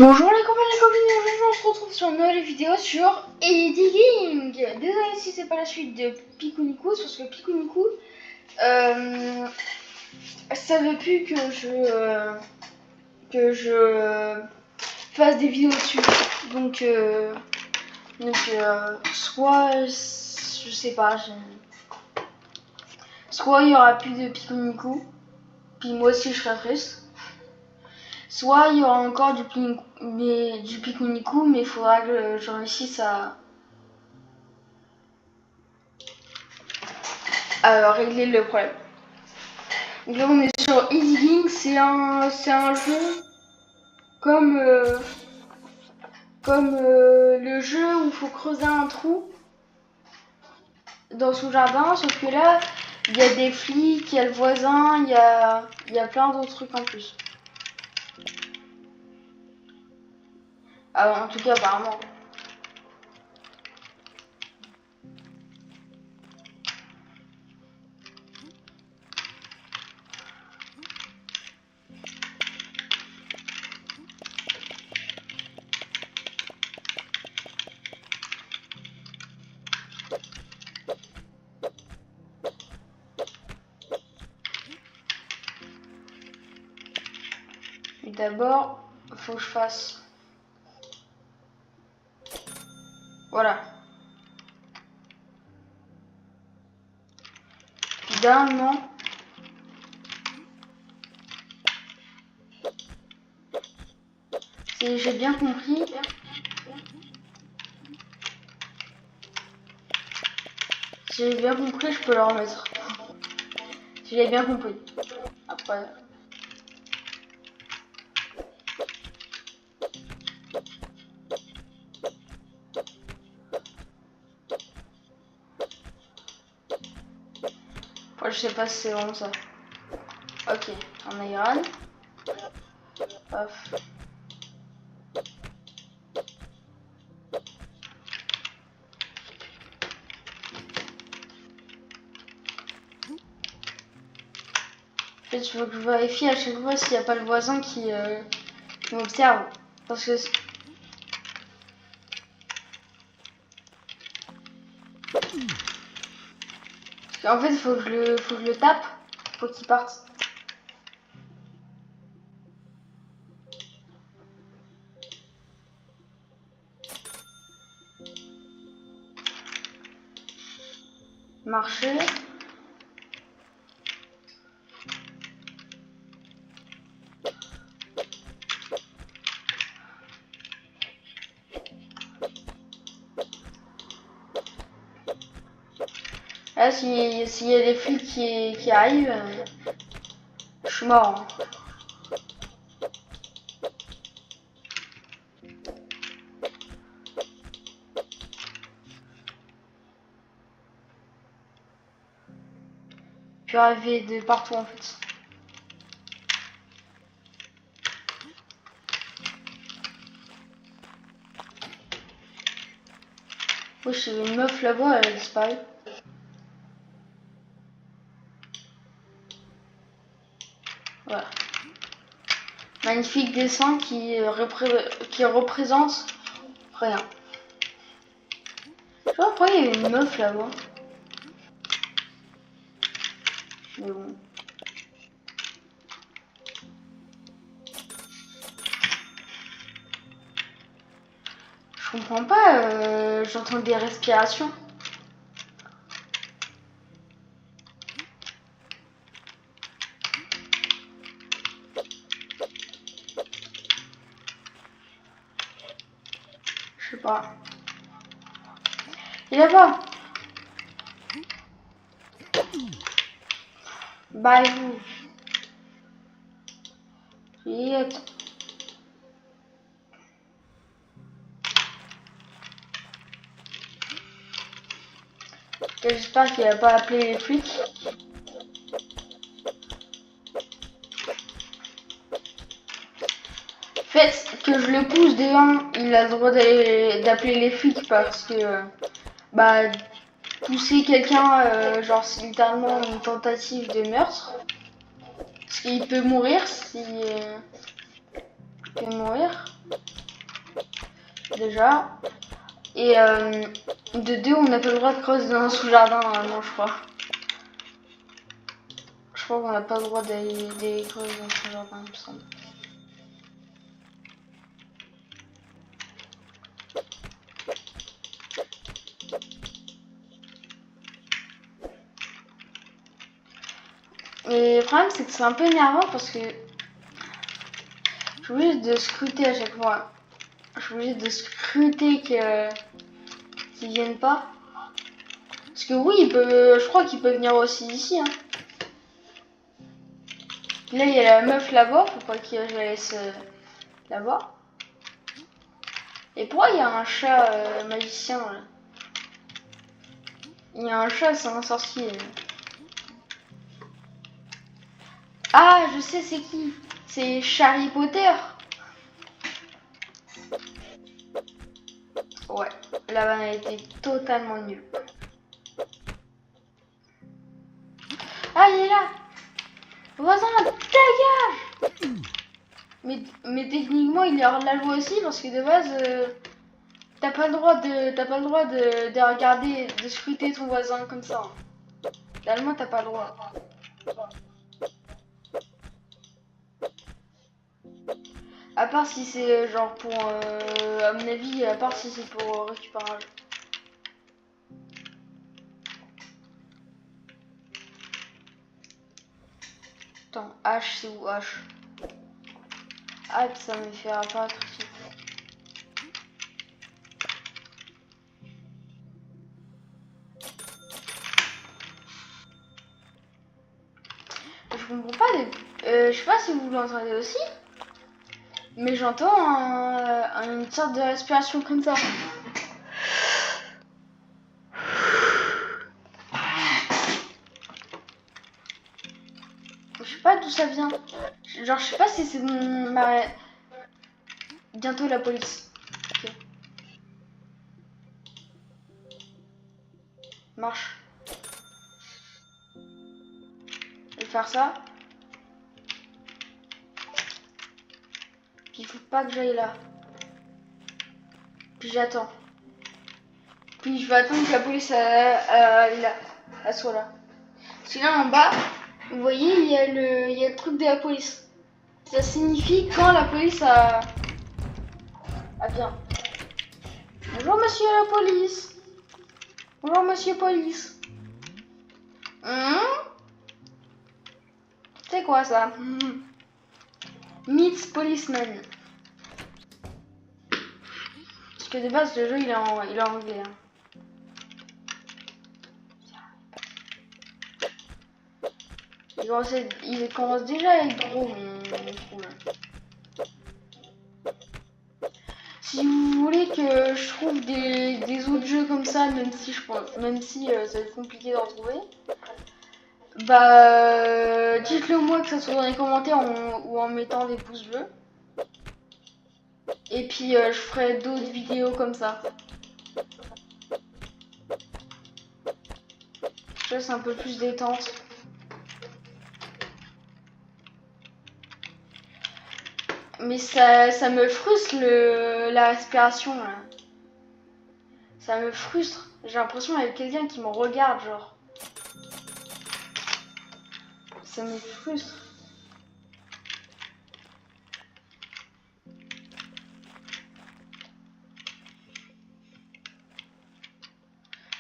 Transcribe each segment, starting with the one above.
Bonjour les copains et les copines, aujourd'hui on se retrouve sur une nouvelle vidéo sur Editing. Désolé si c'est pas la suite de Pikuniku, parce que Pikuniku, ça veut plus que je fasse des vidéos dessus. Donc soit, je sais pas, soit il y aura plus de Pikuniku, puis moi aussi je serai triste. Soit il y aura encore du Pikuniku, mais il faudra que je réussisse à régler le problème. Donc là on est sur Editing, c'est un jeu comme le jeu où il faut creuser un trou dans son jardin, sauf que là il y a des flics, il y a le voisin, il y a plein d'autres trucs en plus. Alors, en tout cas apparemment. Et d'abord, faut que je fasse. Voilà. Évidemment. Si j'ai bien compris. Si j'ai bien compris, je peux le remettre. Si j'ai bien compris. Après. Après, je sais pas si c'est vraiment ça. Ok, on iron. Off. En fait, je veux que je vérifie à chaque fois s'il n'y a pas le voisin qui m'observe. Parce que... En fait, faut que je le tape pour qu'il parte. Marcher. Là, s'il y a des flics qui arrivent, je suis mort. Hein. Je peux arriver de partout en fait. Oui, j'ai une meuf là-bas, elle a disparu. Voilà. Magnifique dessin qui représente rien. Je sais pas pourquoi il y avait une meuf là-bas. Mais bon. Je comprends pas, j'entends des respirations. Je sais pas. Il est là-bas. Bye vous. Vite. J'espère qu'il a pas appelé les flics. Faites que je le pousse devant, il a le droit d'appeler les flics parce que bah pousser quelqu'un genre c'est littéralement une tentative de meurtre. Parce qu'il peut mourir si il peut mourir. déjà. Et de deux, on n'a pas le droit de creuser dans un sous-jardin, non, je crois. Je crois qu'on n'a pas le droit d'aller creuser dans un sous-jardin, il me semble. Et le problème, c'est que c'est un peu énervant parce que je suis obligée de scruter à chaque fois. Je suis obligée de scruter qu'ils viennent pas. Parce que oui, je crois qu'il peut venir aussi ici. Hein. Là, il y a la meuf là-bas, faut pas que je la laisse là-bas. Et pourquoi il y a un chat magicien là? Il y a un chat, c'est un sorcier. Ah, je sais c'est qui. C'est Harry Potter. Ouais, la vanne a été totalement nulle. Ah, il est là. Voisin, dégage. Mais techniquement, il est hors de la loi aussi parce que de base, t'as pas le droit de regarder, de scruter ton voisin comme ça. Finalement, t'as pas le droit. À part si c'est genre pour, à mon avis, à part si c'est pour récupérer un jeu. Attends, H, c'est où H? Ah, ça me fait apparaître ici. Je comprends pas je sais pas si vous l'entendez aussi, mais j'entends une sorte de respiration comme ça. Je sais pas d'où ça vient. Genre, je sais pas si c'est bientôt la police. Ok. Marche. Je vais faire ça. Puis il faut pas que j'aille là. Puis j'attends. Puis je vais attendre que la police elle soit là. Parce que là en bas, vous voyez, il y a le truc de la police. Ça signifie quand la police vient. Bonjour monsieur la police. Bonjour monsieur police. C'est quoi ça? Meets policeman. Parce que de base le jeu il est en anglais. Hein. Il commence déjà à être gros mon trou là. Si vous voulez que je trouve des autres jeux comme ça, même si ça va être compliqué d'en trouver, bah dites-le moi, que ça soit dans les commentaires ou en mettant des pouces bleus. Et puis je ferai d'autres vidéos comme ça. Je laisse un peu plus détente. Mais ça me frustre la respiration là. Ça me frustre. J'ai l'impression qu'il y a quelqu'un qui me regarde genre. Ça me frustre.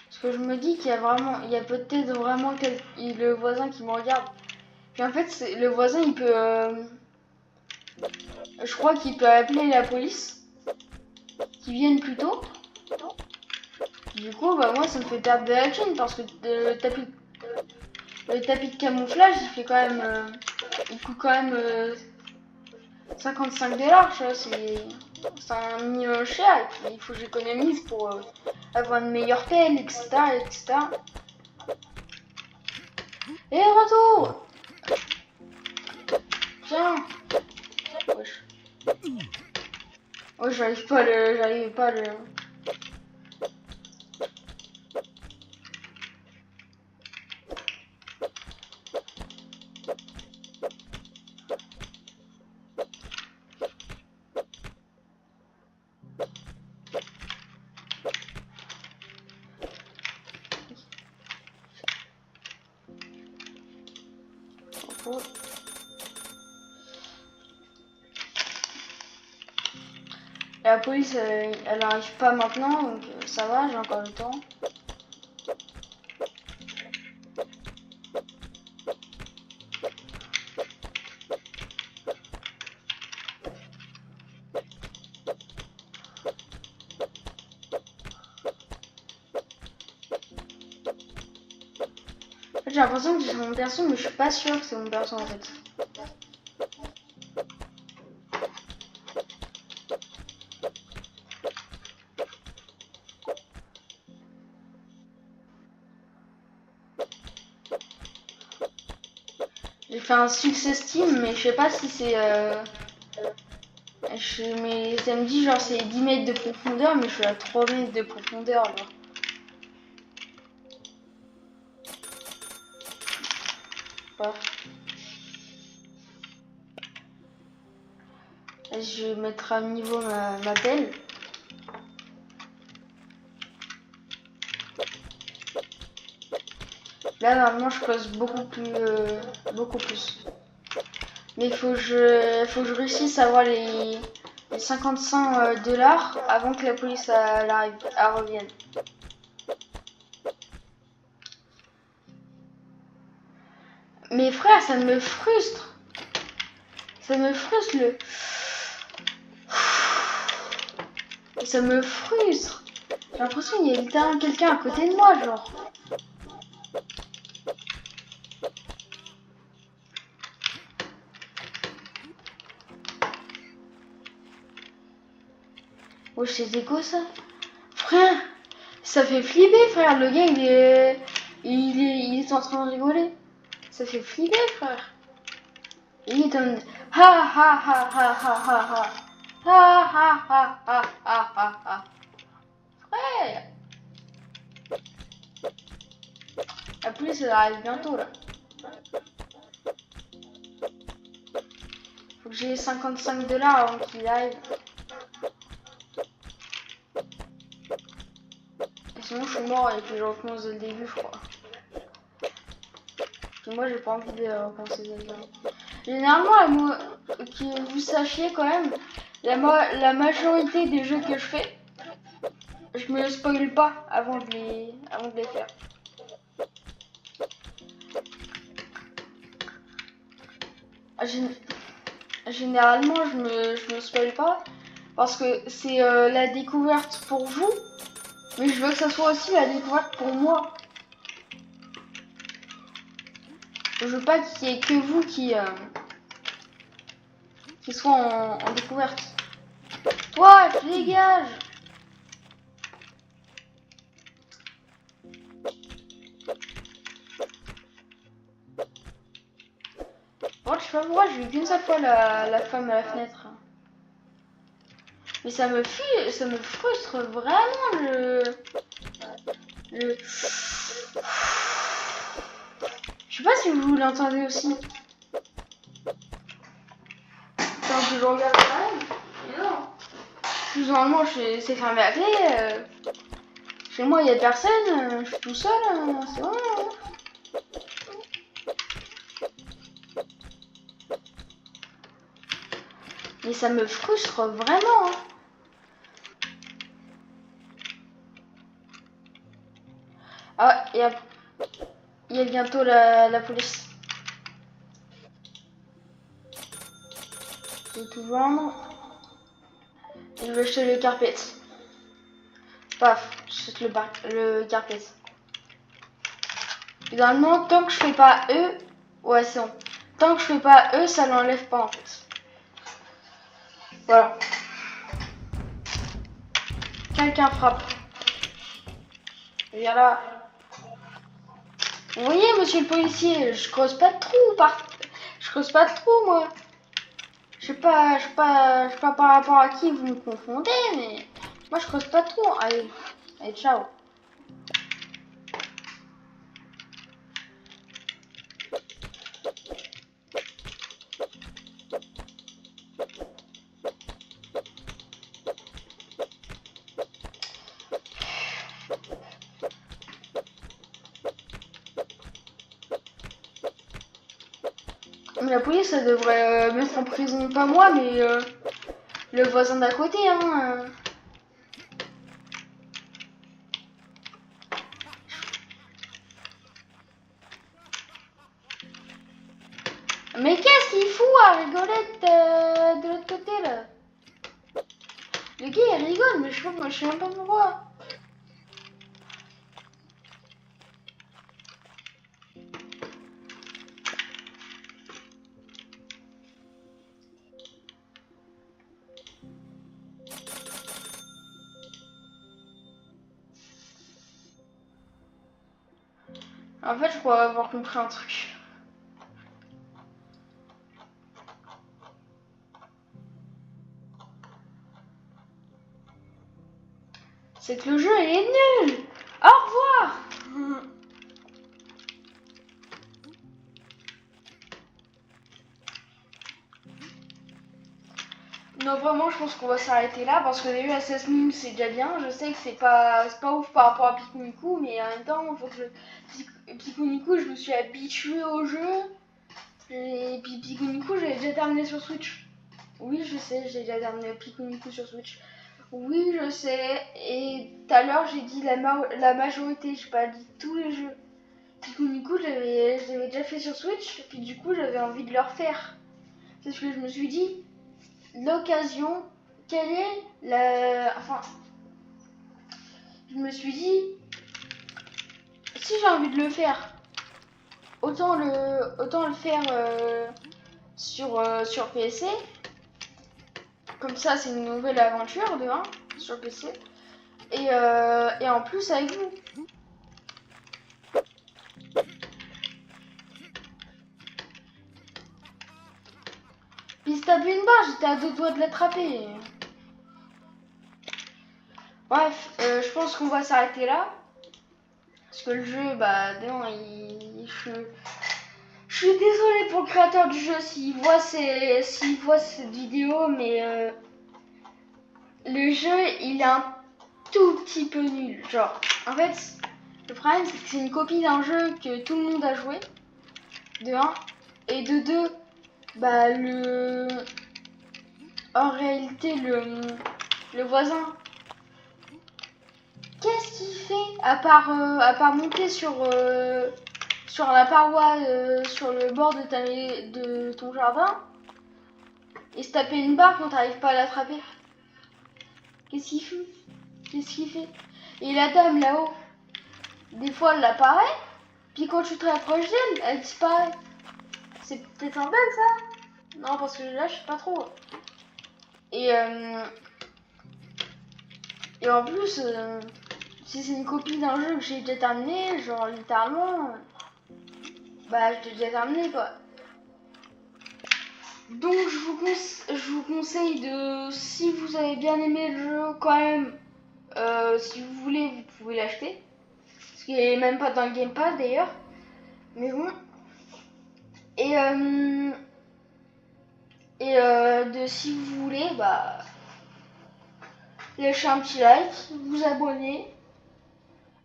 Parce que je me dis qu'il y a peut-être vraiment le voisin qui me regarde. Puis en fait, le voisin il peut... je crois qu'il peut appeler la police. Qui viennent plus tôt. Du coup, bah moi ça me fait perdre de la thune parce que le tapis de camouflage il fait quand même... il coûte quand même 55 $, tu vois, c'est un minimum cher et puis il faut que j'économise pour avoir une meilleure pelle, etc. etc. Et retour. Tiens. Wesh. Ouais, j'arrive pas à le... faut... La police, elle n'arrive pas maintenant, donc ça va, j'ai encore le temps. J'ai l'impression que c'est mon perso, mais je suis pas sûre que c'est mon perso en fait. J'ai fait un success team, mais je sais pas si c'est... Mais ça me dit genre c'est 10 mètres de profondeur, mais je suis à 3 mètres de profondeur genre. Ouais. Je vais mettre à niveau ma pelle. Là normalement je pose beaucoup plus. Mais il faut que je réussisse à avoir les 55 dollars avant que la police elle revienne. Mais frère, ça me frustre. Ça me frustre le... Ça me frustre. J'ai l'impression qu'il y a littéralement quelqu'un à côté de moi, genre. Oh, c'était quoi ça? Frère, ça fait flipper, frère. Le gars, il est en train de rigoler. Ça fait flipper, frère. Et il est en mode... Ha ha ha ha ha ha ha. Ha ha ha ha ha ha ha. Frère. La police, elle arrive bientôt, là. Faut que j'ai 55 dollars avant qu'il arrive. Et sinon, je suis mort et puis je recommence dès le début, je crois. Et moi, j'ai pas envie de recommencer dès le début. Généralement, que vous sachiez quand même, la majorité des jeux que je fais, je me spoil pas avant de les faire. Généralement, je me spoil pas parce que c'est la découverte pour vous, mais je veux que ça soit aussi la découverte pour moi. Je veux pas qu'il y ait que vous qui soit en découverte. Toi, tu dégages. Bon, je sais pas pourquoi j'ai vu qu'une seule fois la femme à la fenêtre. Mais ça me frustre vraiment le... Je sais pas si vous l'entendez aussi. Attends que je regarde quand même. Mais non. Plus normalement, c'est fermé à clé. Chez moi, il y a personne. Je suis tout seul. C'est bon. Mais ça me frustre vraiment. Hein. Ah, il y a bientôt la police. Je vais tout vendre. Et je vais acheter le carpet. Paf, j'achète le carpet. Finalement, tant que je fais pas E, ouais c'est bon. Tant que je fais pas E, ça l'enlève pas en fait. Voilà. Quelqu'un frappe. Viens là. Vous voyez, monsieur le policier, je creuse pas de trou Je creuse pas de trou, moi. Je sais pas par rapport à qui vous me confondez, mais moi je creuse pas de trou. Allez, ciao. la police, ça devrait mettre en prison, pas moi, mais le voisin d'à côté, hein. Mais qu'est-ce qu'il fout à rigolette de l'autre côté, là? Le gars, il rigole, mais je sais même pas pourquoi. En fait, je crois avoir compris un truc. C'est que le jeu, il est nul. Au revoir. Non, vraiment, je pense qu'on va s'arrêter là parce que déjà 16 minutes c'est déjà bien. Je sais que c'est pas ouf par rapport à Pikuniku, mais en même temps, faut que Pikuniku, je me suis habituée au jeu. Et puis Pikuniku, j'avais déjà terminé sur Switch. Oui, je sais, j'ai déjà terminé Pikuniku sur Switch. Oui, je sais. Et tout à l'heure, j'ai dit la majorité, j'ai pas dit tous les jeux. Pikuniku, je l'avais déjà fait sur Switch, puis du coup, j'avais envie de le refaire. Parce que je me suis dit, l'occasion, quelle est la... Enfin, je me suis dit, si j'ai envie de le faire, autant le faire sur PC. Comme ça, c'est une nouvelle aventure de 1 sur PC. Et en plus avec vous. Puis il se tape une barre, j'étais à 2 doigts de l'attraper. Bref, je pense qu'on va s'arrêter là. Parce que le jeu, bah, je suis désolée pour le créateur du jeu s'il voit cette vidéo, mais le jeu, il est un tout petit peu nul. Genre, en fait, le problème, c'est que c'est une copie d'un jeu que tout le monde a joué, de 1. Et de 2, bah, en réalité, le voisin, qu'est-ce qu'il fait à part monter sur la paroi, sur le bord de ton jardin et se taper une barre quand t'arrives pas à l'attraper? Qu'est-ce qu'il fait? Qu'est-ce qu'il fait? Et la dame là-haut, des fois elle apparaît, puis quand tu te rapproches d'elle, elle disparaît. C'est peut-être un bug ça? Non, parce que là je sais pas trop. Et en plus, si c'est une copie d'un jeu que j'ai déjà terminé, genre littéralement, bah je l'ai déjà terminé quoi. Donc je vous conseille de, si vous avez bien aimé le jeu quand même, si vous voulez vous pouvez l'acheter. Ce qui est même pas dans le Game Pass d'ailleurs. Mais bon. De si vous voulez, bah lâchez un petit like, vous abonnez.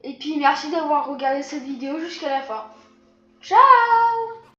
Et puis merci d'avoir regardé cette vidéo jusqu'à la fin. Ciao!